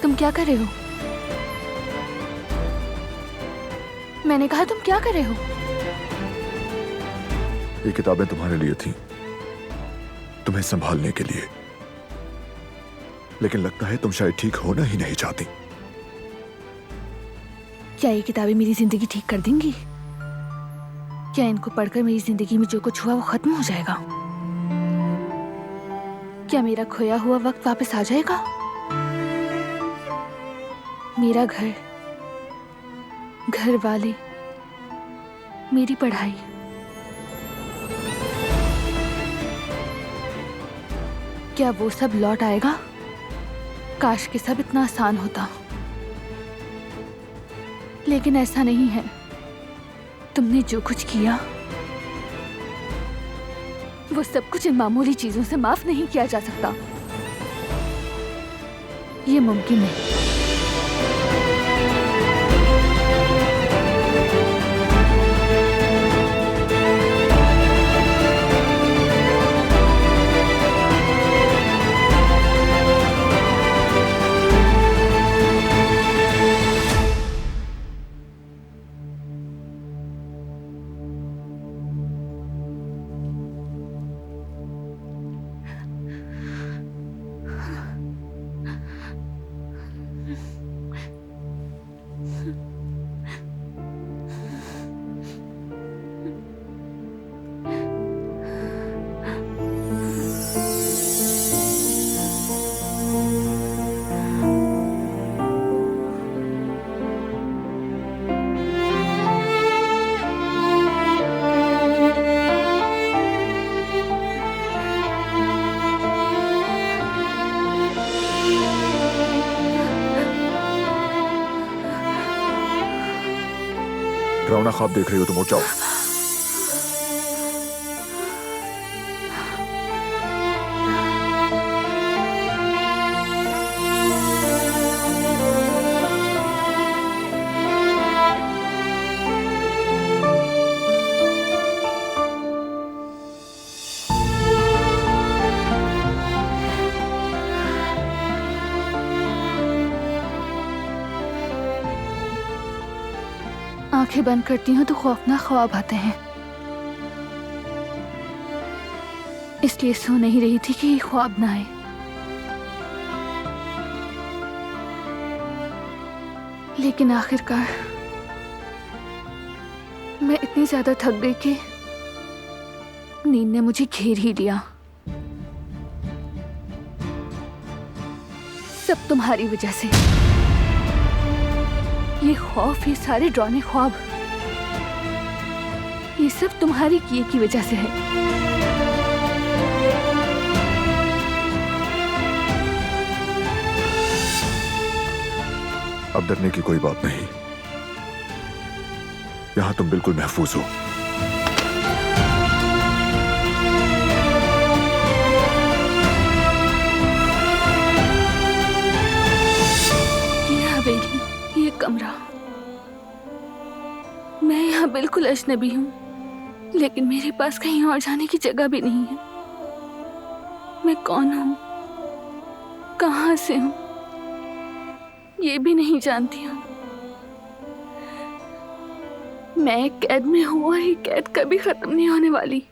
तुम क्या कर रहे हो? मैंने कहा तुम क्या कर रहे हो? ये किताबें तुम्हारे लिए थी, तुम्हें संभालने के लिए। लेकिन लगता है तुम शायद ठीक होना ही नहीं चाहती। क्या ये किताबें मेरी जिंदगी ठीक कर देंगी? क्या इनको पढ़कर मेरी जिंदगी में जो कुछ हुआ वो खत्म हो जाएगा? क्या मेरा खोया हुआ वक्त वापस आ जाएगा? मेरा घर, घर वाले, मेरी पढ़ाई, क्या वो सब लौट आएगा? काश के सब इतना आसान होता, लेकिन ऐसा नहीं है। तुमने जो कुछ किया वो सब कुछ इन मामूली चीजों से माफ नहीं किया जा सकता। ये मुमकिन नहीं। डरावना ख्वाब देख रही हो तुम, उठ जाओ। आंखें बंद करती हूँ तो खौफनाक ख्वाब आते हैं, इसलिए सो नहीं रही थी कि ये ख्वाब ना आए। लेकिन आखिरकार मैं इतनी ज्यादा थक गई कि नींद ने मुझे घेर ही लिया। सब तुम्हारी वजह से। ये खौफ, ये सारे डरावने ख्वाब, ये सब तुम्हारी किए की वजह से है। अब डरने की कोई बात नहीं, यहां तुम बिल्कुल महफूज हो। ये हवेली, ये कमरा, मैं यहाँ बिल्कुल अजनबी हूँ, लेकिन मेरे पास कहीं और जाने की जगह भी नहीं है। मैं कौन हूँ, कहाँ से हूँ, ये भी नहीं जानती हूँ। मैं एक कैद में हूँ और ये कैद कभी खत्म नहीं होने वाली।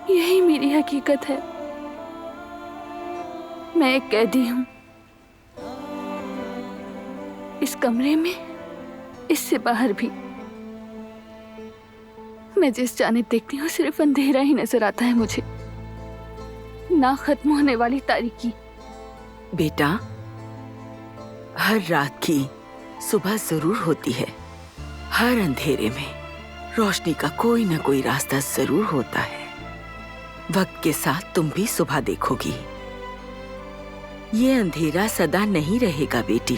यही मेरी हकीकत है। मैं एक कैदी हूँ, इस कमरे में, इससे बाहर भी। मैं जिस जानिब देखती हूँ सिर्फ अंधेरा ही नजर आता है मुझे, ना खत्म होने वाली तारीकी। बेटा, हर रात की सुबह जरूर होती है। हर अंधेरे में रोशनी का कोई ना कोई रास्ता जरूर होता है। वक्त के साथ तुम भी सुबह देखोगी। ये अंधेरा सदा नहीं रहेगा बेटी।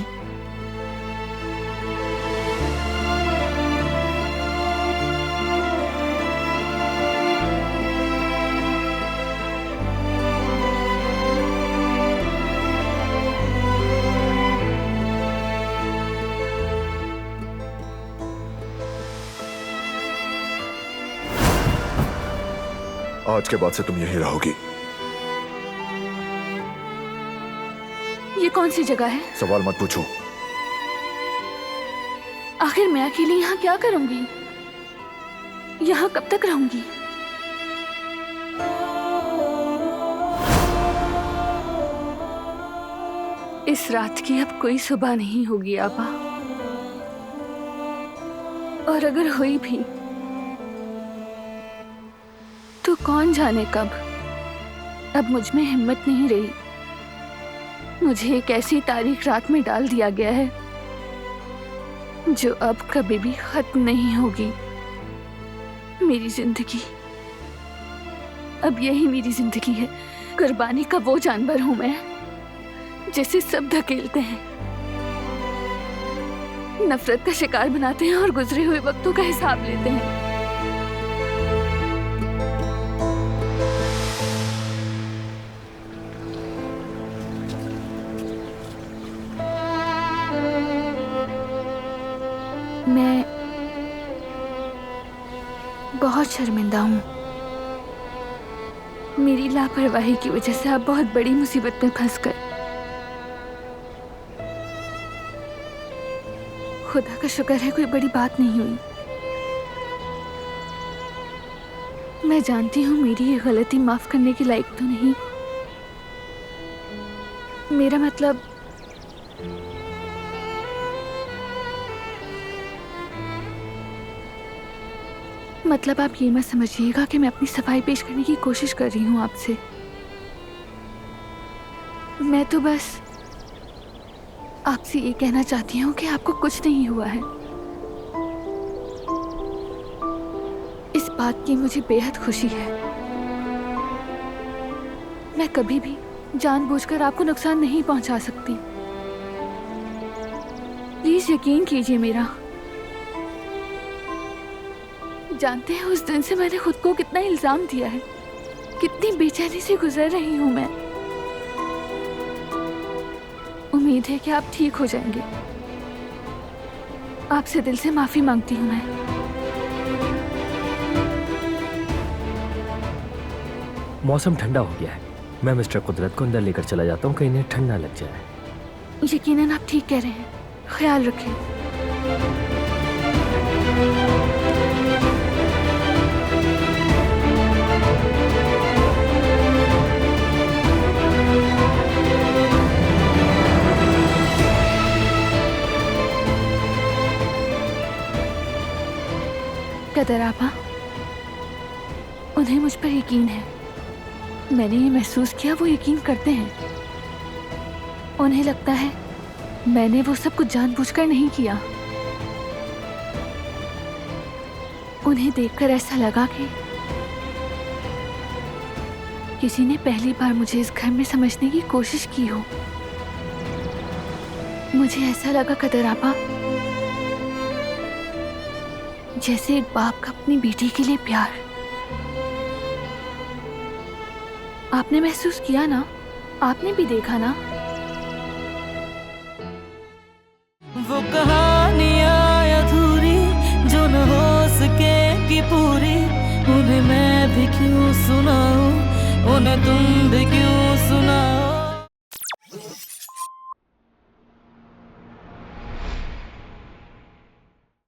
आज के बाद से तुम यहीं रहोगी। ये कौन सी जगह है? सवाल मत पूछो। आखिर मैं अकेली यहाँ क्या करूंगी? यहाँ कब तक रहूंगी? इस रात की अब कोई सुबह नहीं होगी आपा, और अगर हुई भी तो कौन जाने कब। अब मुझ में हिम्मत नहीं रही। मुझे एक ऐसी तारीख रात में डाल दिया गया है जो अब कभी भी खत्म नहीं होगी। मेरी जिंदगी, अब यही मेरी जिंदगी है। कुर्बानी का वो जानवर हूं मैं जिसे सब धकेलते हैं, नफरत का शिकार बनाते हैं और गुजरे हुए वक्तों का हिसाब लेते हैं। मैं बहुत शर्मिंदा हूँ। मेरी लापरवाही की वजह से आप बहुत बड़ी मुसीबत में फंस गए। खुदा का शुक्र है कोई बड़ी बात नहीं हुई। मैं जानती हूँ मेरी ये गलती माफ करने के लायक तो नहीं। मेरा मतलब आप ये मत समझिएगा कि मैं अपनी सफाई पेश करने की कोशिश कर रही हूँ आपसे। मैं तो बस आपसे ये कहना चाहती हूँ कि आपको कुछ नहीं हुआ है। इस बात की मुझे बेहद खुशी है। मैं कभी भी जानबूझकर आपको नुकसान नहीं पहुंचा सकती। प्लीज यकीन कीजिए मेरा। जानते हैं उस दिन से मैंने खुद को कितना इल्जाम दिया है, कितनी बेचैनी से गुजर रही हूं मैं। उम्मीद है कि आप ठीक हो जाएंगे। आपसे दिल से माफी मांगती हूं मैं। मौसम ठंडा हो गया है। मैं मिस्टर कुदरत को अंदर लेकर चला जाता हूँ, कहीं इन्हें ठंडा लग जाए। यकीनन आप ठीक कह रहे हैं। ख्याल रखें। कदर आपा, उन्हें मुझ पर यकीन है। मैंने ये महसूस किया वो यकीन करते हैं। उन्हें लगता है मैंने वो सब कुछ जानबूझकर नहीं किया। उन्हें देखकर ऐसा लगा कि किसी ने पहली बार मुझे इस घर में समझने की कोशिश की हो। मुझे ऐसा लगा कदर आपा, जैसे एक बाप का अपनी बेटी के लिए प्यार। आपने महसूस किया ना? आपने भी देखा ना? वो कहानियां अधूरी जो न हो सके कि पूरी, उन्हें मैं भी क्यों सुनाऊं, उन्हें तुम भी क्यों सुनाओ।